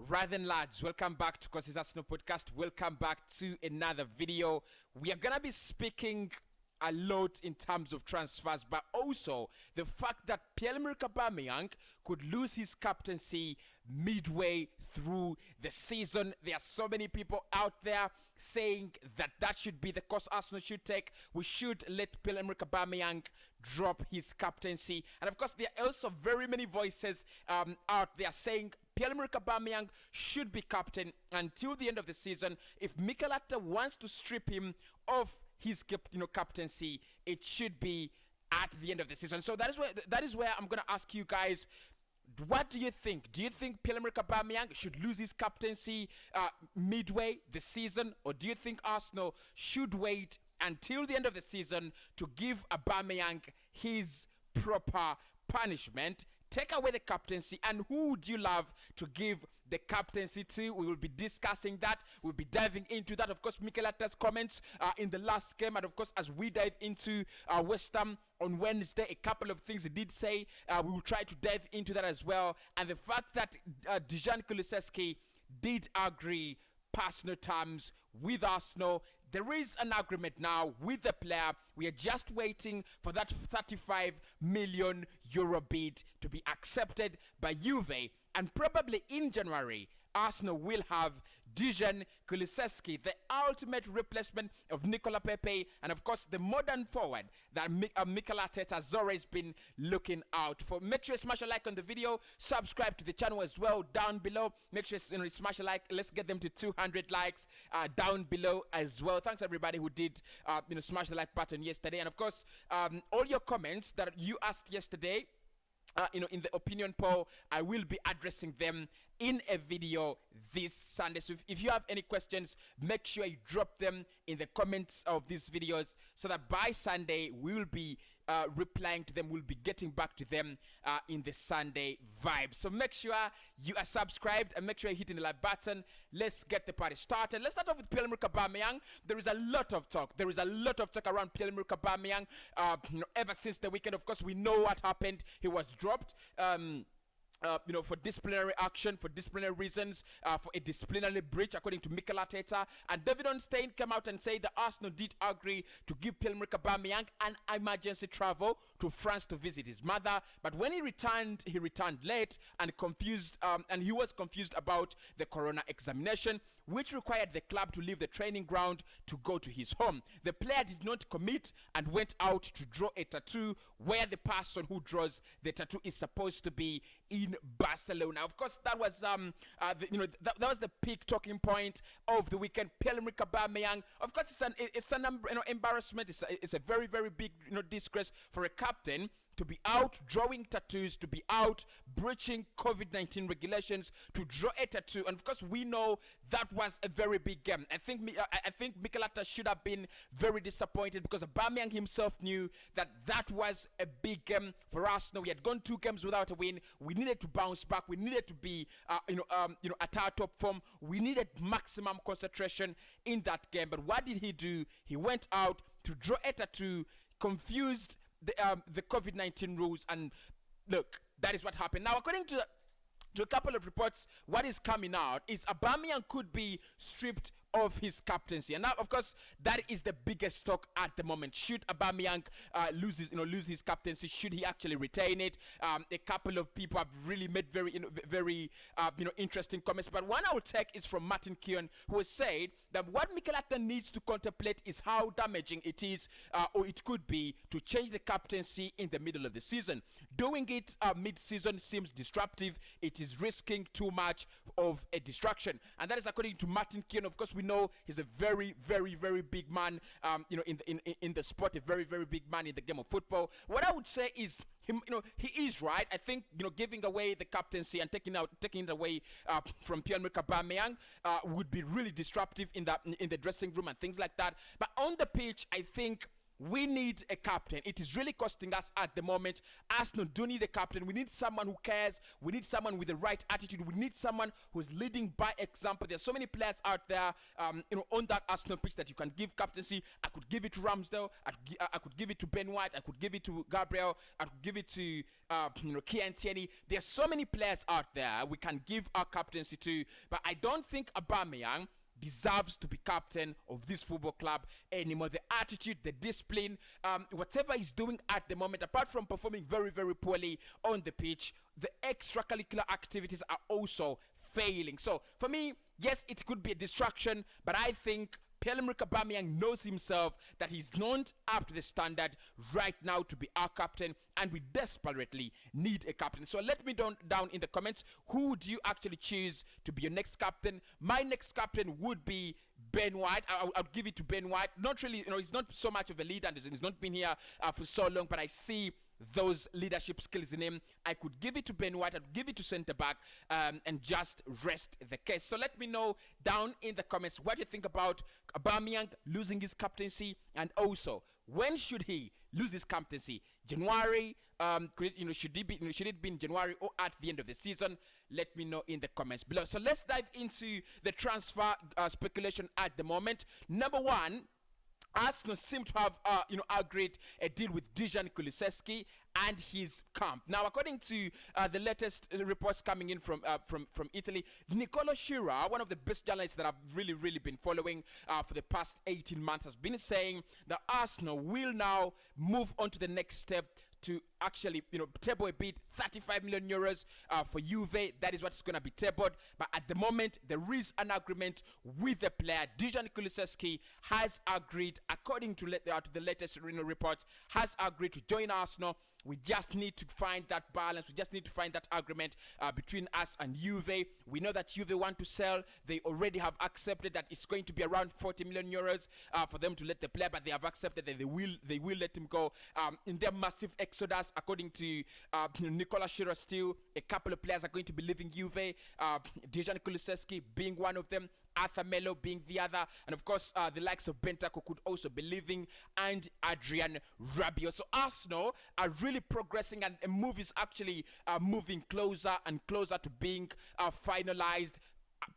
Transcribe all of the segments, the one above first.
Right then, lads, welcome back to Cossy's Arsenal podcast. Welcome back to another video. We are gonna be speaking a lot in terms of transfers, but also the fact that Pierre-Emerick Aubameyang could lose his captaincy midway through the season. There are so many people out there saying that that should be the course Arsenal should take. We should let Pierre-Emerick Aubameyang drop his captaincy. And of course, there are also very many voices out there saying Pierre-Emerick Aubameyang should be captain until the end of the season. If Mikel Arteta wants to strip him of his captaincy, it should be at the end of the season. So that is where I'm gonna ask you guys, what do you think? Do you think Pierre-Emerick Aubameyang should lose his captaincy midway the season, or do you think Arsenal should wait until the end of the season to give Aubameyang his proper punishment? Take away the captaincy, and who would you love to give the captaincy to? We will be discussing that. We'll be diving into that. Of course, Mikel Arteta's comments in the last game, and of course, as we dive into West Ham on Wednesday, a couple of things he did say. We will try to dive into that as well, and the fact that Dejan Kulusevski did agree personal terms with Arsenal. There is an agreement now with the player. We are just waiting for that 35 million euro bid to be accepted by Juve, and probably in January Arsenal will have Dejan Kulusevski, the ultimate replacement of Nicola Pepe, and of course the modern forward that Mikel Arteta has always been looking out for. Make sure you smash a like on the video, subscribe to the channel as well down below. Make sure you smash a like. Let's get them to 200 likes down below as well. Thanks everybody who did smash the like button yesterday, and of course all your comments that you asked yesterday in the opinion poll, I will be addressing them in a video this Sunday. So if you have any questions, make sure you drop them in the comments of these videos so that by Sunday we will be replying to them. We'll be getting back to them in the Sunday vibe. So make sure you are subscribed and make sure you're hitting the like button. Let's get the party started. Let's start off with Pierre-Emerick Aubameyang. There is a lot of talk. There is a lot of talk around Pierre-Emerick Aubameyang. Ever since the weekend, of course, we know what happened. He was dropped. For disciplinary action, for disciplinary reasons, for a disciplinary breach, according to Mikel Arteta. And David Ornstein came out and said that Arsenal did agree to give Pierre-Emerick Aubameyang an emergency travel to France to visit his mother. But when he returned late and confused, and he was confused about the corona examination, which required the club to leave the training ground to go to his home. The player did not commit and went out to draw a tattoo where the person who draws the tattoo is supposed to be in Barcelona. Of course, that was that was the peak talking point of the weekend. Pierre-Emerick Aubameyang. Of course, it's an embarrassment. It's a very, very big disgrace for a captain to be out drawing tattoos, to be out breaching COVID-19 regulations, to draw a tattoo. And of course, we know that was a very big game. I think Mikel Arteta should have been very disappointed because Aubameyang himself knew that that was a big game for Arsenal. We had gone 2 games without a win. We needed to bounce back. We needed to be, at our top form. We needed maximum concentration in that game. But what did he do? He went out to draw a tattoo, confused the COVID-19 rules, and look, that is what happened. Now, according to a couple of reports, what is coming out is Aubameyang could be stripped of his captaincy, and now, of course, that is the biggest talk at the moment. Should Aubameyang lose his captaincy? Should he actually retain it? A couple of people have really made very interesting comments, but one I will take is from Martin Keown, who has said that what Mikel Arteta needs to contemplate is how damaging it is, or it could be, to change the captaincy in the middle of the season. Doing it mid-season seems disruptive. It is risking too much of a distraction, and that is according to Martin Keown. Of course, we know he's a very, very, very big man, in the sport, a very, very big man in the game of football. What I would say is, he is right. I think, giving away the captaincy and taking it away from Pierre-Emerick Aubameyang would be really disruptive in the dressing room and things like that. But on the pitch, I think we need a captain. It is really costing us at the moment. Arsenal do need a captain. We need someone who cares. We need someone with the right attitude. We need someone who's leading by example. There's so many players out there, on that Arsenal pitch that you can give captaincy. I could give it to Ramsdale. I could give it to Ben White. I could give it to Gabriel. I could give it to Kian Tierney. There's so many players out there we can give our captaincy to. But I don't think Aubameyang deserves to be captain of this football club anymore. The attitude, the discipline, whatever he's doing at the moment, apart from performing very, very poorly on the pitch, the extracurricular activities are also failing. So for me, yes, it could be a distraction, but I think Pierre-Emerick Aubameyang knows himself that he's not up to the standard right now to be our captain, and we desperately need a captain. So let me down in the comments, who do you actually choose to be your next captain? My next captain would be Ben White. I'll give it to Ben White. Not really, he's not so much of a leader, and he's not been here for so long, but I see those leadership skills in him. I could give it to Ben White, I'd give it to centre back, and just rest the case. So let me know down in the comments what you think about Aubameyang losing his captaincy, and also when should he lose his captaincy? January? Should it be in January or at the end of the season? Let me know in the comments below. So let's dive into the transfer speculation at the moment. Number one, Arsenal seem to have, agreed a deal with Dejan Kulusevski and his camp. Now, according to the latest reports coming in from Italy, Nicolo Schira, one of the best journalists that I've really been following for the past 18 months, has been saying that Arsenal will now move on to the next step to actually, table a bid, 35 million euros for Juve. That is what's going to be tabled. But at the moment, there is an agreement with the player. Dejan Kulusevski has agreed, according to the latest reports, has agreed to join Arsenal. We just need to find that balance. We just need to find that agreement between us and Juve. We know that Juve want to sell. They already have accepted that it's going to be around 40 million euros for them to let the player, but they have accepted that they will let him go. In their massive exodus, according to Nicola Schira, still a couple of players are going to be leaving Juve. Dejan Kulusevski being one of them, Arthur Melo being the other, and of course the likes of Bentancur could also be leaving, and Adrian Rabiot. So Arsenal are really progressing, and the move is actually moving closer and closer to being finalized.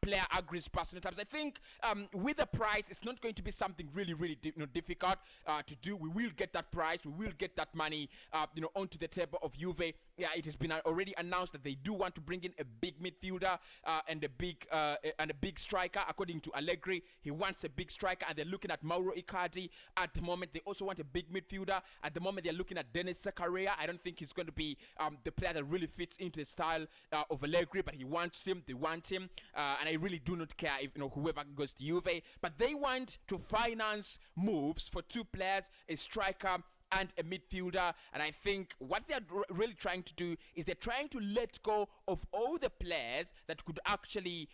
Player agrees personal terms. I think with the price, it's not going to be something really difficult to do. We will get that price. We will get that money onto the table of Juve. Yeah, it has been already announced that they do want to bring in a big midfielder and a big striker. According to Allegri, he wants a big striker, and they're looking at Mauro Icardi at the moment. They also want a big midfielder. At the moment, they're looking at Denis Zakaria. I don't think he's going to be the player that really fits into the style of Allegri, but he wants him. They want him, and I really do not care if whoever goes to Juve. But they want to finance moves for two players, a striker and a midfielder. And I think what they're really trying to do is they're trying to let go of all the players that could actually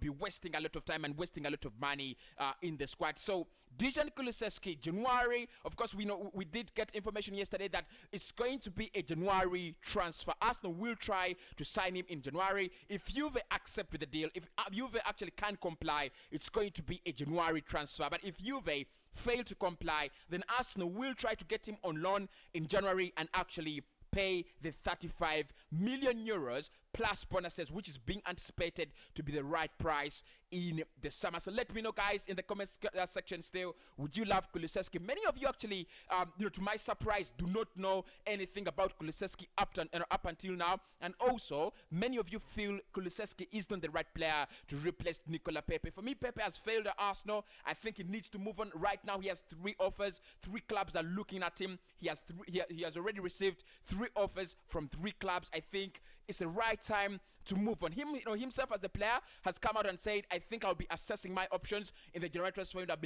be wasting a lot of time and wasting a lot of money in the squad. So Dejan Kulusevski, January. Of course, we did get information yesterday that it's going to be a January transfer. Arsenal will try to sign him in January. If Juve accept with the deal, if Juve actually can comply, it's going to be a January transfer. But if Juve fail to comply, then Arsenal will try to get him on loan in January and actually pay the 35 million euros plus bonuses, which is being anticipated to be the right price in the summer. So let me know, guys, in the comments section still, would you love Kulusevski? Many of you actually, to my surprise, do not know anything about Kulusevski up until now. And also, many of you feel Kulusevski is not the right player to replace Nicola Pepe. For me, Pepe has failed at Arsenal. I think he needs to move on. Right now, he has 3 offers. 3 clubs are looking at him. He has already received 3 offers from 3 clubs. I think it's the right time to move on. Himself as a player has come out and said, I think I'll be assessing my options in the January transfer window. I'll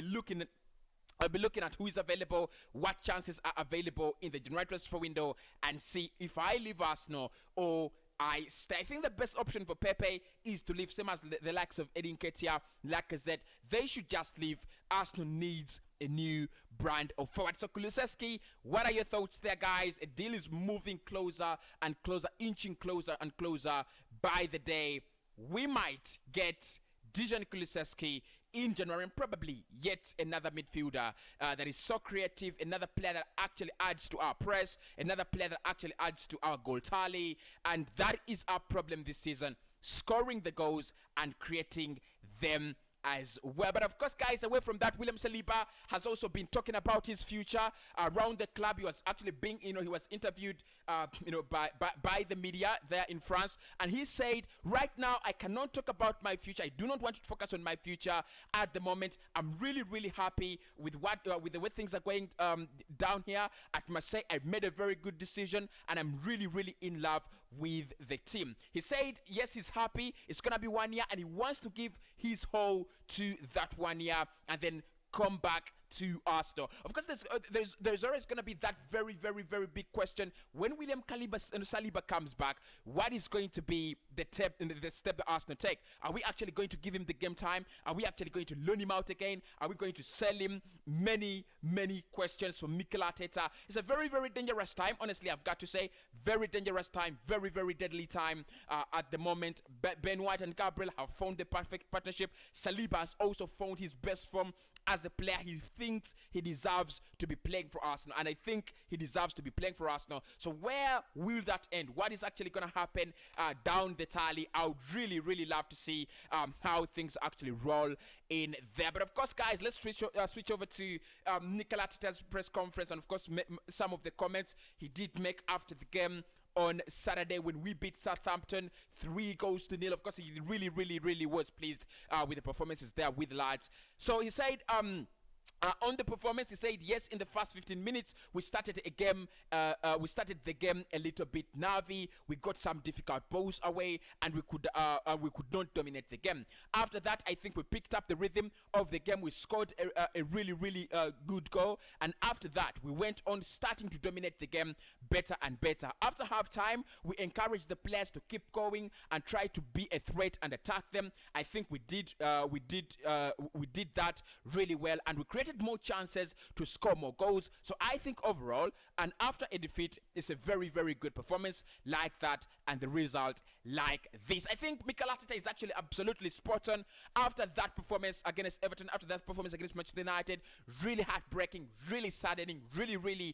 be looking at who is available, what chances are available in the January transfer window, and see if I leave Arsenal or I stay. I think the best option for Pepe is to leave, same as the likes of Edin Ketia, Lacazette. They should just leave. Arsenal needs a new brand of forward. So Kulusevski, what are your thoughts there, guys? A deal is moving closer and closer, inching closer and closer by the day. We might get Dejan Kulusevski in January, and probably yet another midfielder that is so creative, another player that actually adds to our press, another player that actually adds to our goal tally, and that is our problem this season, scoring the goals and creating them as well. But of course, guys, away from that, William Saliba has also been talking about his future around the club. He was actually being, he was interviewed, by the media there in France, and he said, right now, I cannot talk about my future. I do not want to focus on my future at the moment. I'm really, really happy with with the way things are going down here at Marseille. I made a very good decision, and I'm really, really in love with the team. He said, yes, he's happy. It's gonna be 1 year, and he wants to give his whole to that 1 year and then come back to Arsenal. Of course, there's always going to be that very, very, very big question when William Saliba comes back. What is going to be the step that Arsenal take? Are we actually going to give him the game time? Are we actually going to loan him out again? Are we going to sell him? Many, many questions from Mikel Arteta. It's a very, very dangerous time. Honestly, I've got to say, very dangerous time, very, very deadly time at the moment. Ben White and Gabriel have found the perfect partnership. Saliba has also found his best form as a player. He thinks he deserves to be playing for Arsenal, and I think he deserves to be playing for Arsenal. So where will that end? What is actually going to happen down the tally? I would really, really love to see how things actually roll in there. But of course, guys, let's switch over to Mikel Arteta's press conference, and of course some of the comments he did make after the game on Saturday when we beat Southampton 3-0. Of course, he really, really, really was pleased with the performances there with the lads. So he said, on the performance, he said, yes, in the first 15 minutes, we started the game a little bit nervy. We got some difficult balls away, and we could not dominate the game. After that, I think we picked up the rhythm of the game. We scored a really, really good goal, and after that, we went on starting to dominate the game better and better. After halftime, we encouraged the players to keep going and try to be a threat and attack them. I think we did that really well, and we created more chances to score more goals. So I think overall, and after a defeat, it's a very, very good performance like that, and the result like this. I think Mikel Arteta is actually absolutely spot on after that performance against Everton, after that performance against Manchester United. Really heartbreaking, really saddening, really, really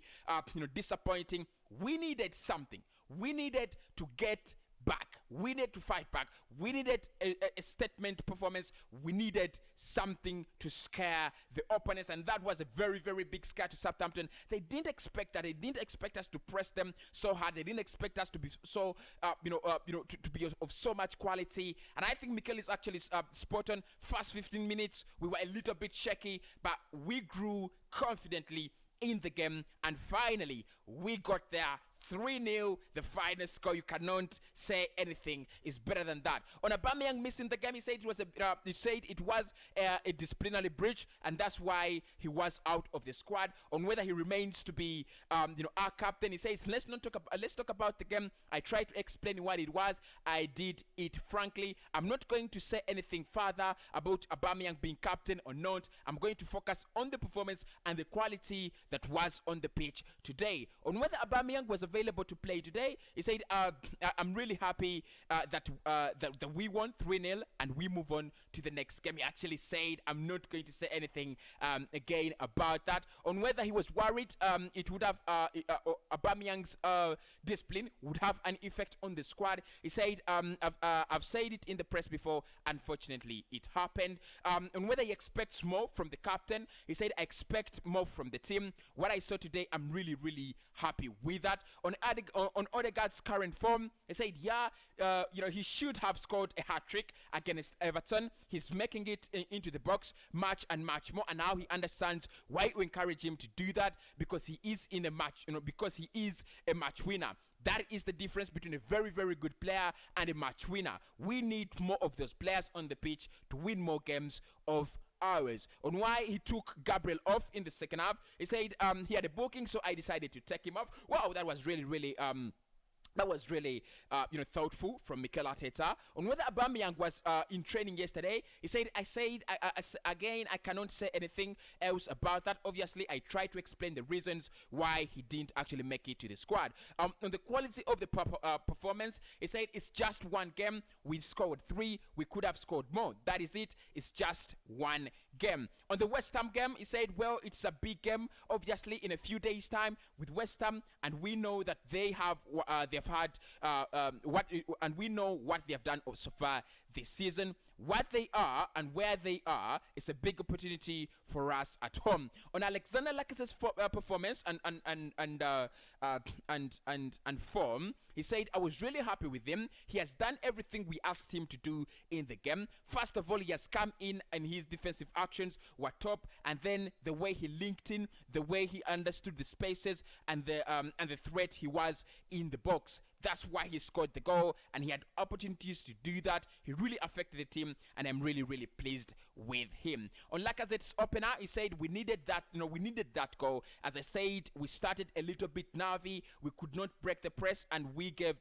disappointing. We needed something. We needed to get back. We needed to fight back. We needed a statement performance. We needed something to scare the opponents, and that was a very, very big scare to Southampton. They didn't expect that. They didn't expect us to press them so hard. They didn't expect us to be so, to be of so much quality. And I think Mikel is actually spot on. First 15 minutes, we were a little bit shaky, but we grew confidently in the game, and finally we got there. 3-0, the finest score. You cannot say anything is better than that. On Aubameyang missing the game, he said it was a disciplinary breach, and that's why he was out of the squad. On whether he remains to be our captain, he says let's talk about the game. I tried to explain what it was. I did it frankly. I'm not going to say anything further about Aubameyang being captain or not. I'm going to focus on the performance and the quality that was on the pitch today. On whether Aubameyang was available to play today, he said, I'm really happy that we won 3-0 and we move on to the next game. He actually said, I'm not going to say anything again about that. On whether he was worried it would have Aubameyang's discipline would have an effect on the squad. He said, I've said it in the press before, unfortunately it happened. On whether he expects more from the captain, he said, I expect more from the team. What I saw today, I'm really, really happy with that. On Odegaard's current form, he said, he should have scored a hat-trick against Everton. He's making it into the box much and much more, and now he understands why we encourage him to do that, because he is in a match, because he is a match winner. That is the difference between a very, very good player and a match winner. We need more of those players on the pitch to win more games of ours. On why he took Gabriel off in the second half, he said he had a booking, so I decided to take him off. Wow, that was really, really That was really, thoughtful from Mikel Arteta. On whether Aubameyang was in training yesterday, he said, again, I cannot say anything else about that. Obviously, I tried to explain the reasons why he didn't actually make it to the squad. On the quality of the performance, he said, it's just one game. We scored 3. We could have scored more. That is it. It's just one game. On the West Ham game, he said, well, it's a big game, obviously, in a few days' time with West Ham, and we know that they've had and we know what they have done so far this season. What they are and where they are is a big opportunity for us at home. On Alexander Lacazette's performance and form, he said, I was really happy with him. He has done everything we asked him to do in the game. First of all, he has come in and his defensive actions were top, and then the way he linked in, the way he understood the spaces and the threat he was in the box. That's why he scored the goal, and he had opportunities to do that. He really affected the team, and I'm really, really pleased with him. On Lacazette's opener, he said we needed that. We needed that goal. As I said, we started a little bit nervy. We could not break the press, and we gave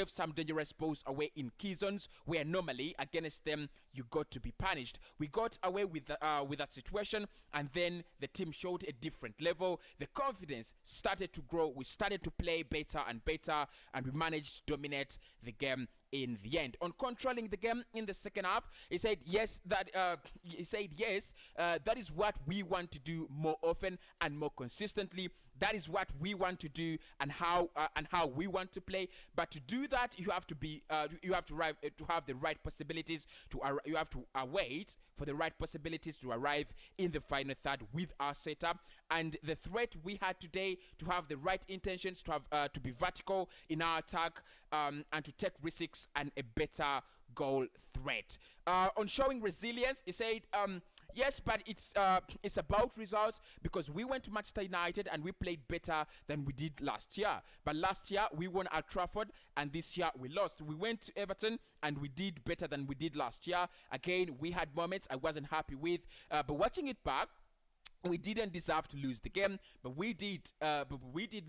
some dangerous balls away in key zones where normally against them you got to be punished. We got away with that situation, and then the team showed a different level. The confidence started to grow. We started to play better and better, and we managed to dominate the game in the end. On controlling the game in the second half, he said that is what we want to do more often and more consistently. That is what we want to do, and how we want to play. But to do that, you have to have the right possibilities you have to wait for the right possibilities to arrive in the final third with our setup. And the threat we had today, to have the right intentions, to be vertical in our attack, and to take risks and a better goal threat. On showing resilience, he said, yes, but it's about results, because we went to Manchester United and we played better than we did last year. But last year we won at Trafford, and this year we lost. We went to Everton and we did better than we did last year. Again, we had moments I wasn't happy with, but watching it back, we didn't deserve to lose the game, but we did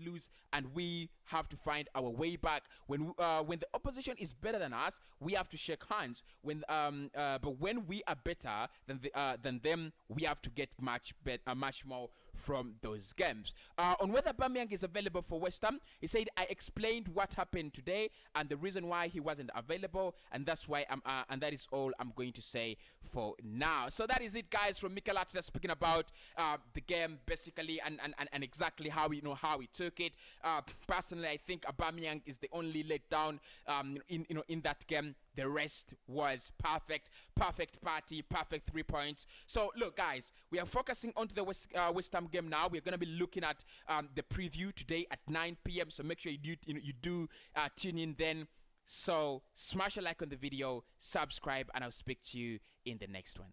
lose, and we have to find our way back. When the opposition is better than us, we have to shake hands. But when we are better than them, we have to get much more from those games. On whether Aubameyang is available for West Ham, he said, I explained what happened today and the reason why he wasn't available, and that's why and that is all I'm going to say for now. So that is it, guys, from Mikel Arteta speaking about the game basically, and exactly how he took it. Personally, I think Aubameyang is the only letdown in that game. The rest was perfect party, perfect 3 points. So look, guys, we are focusing onto the West Ham game now. We're going to be looking at the preview today at 9 p.m. So make sure you do tune in then. So smash a like on the video, subscribe, and I'll speak to you in the next one.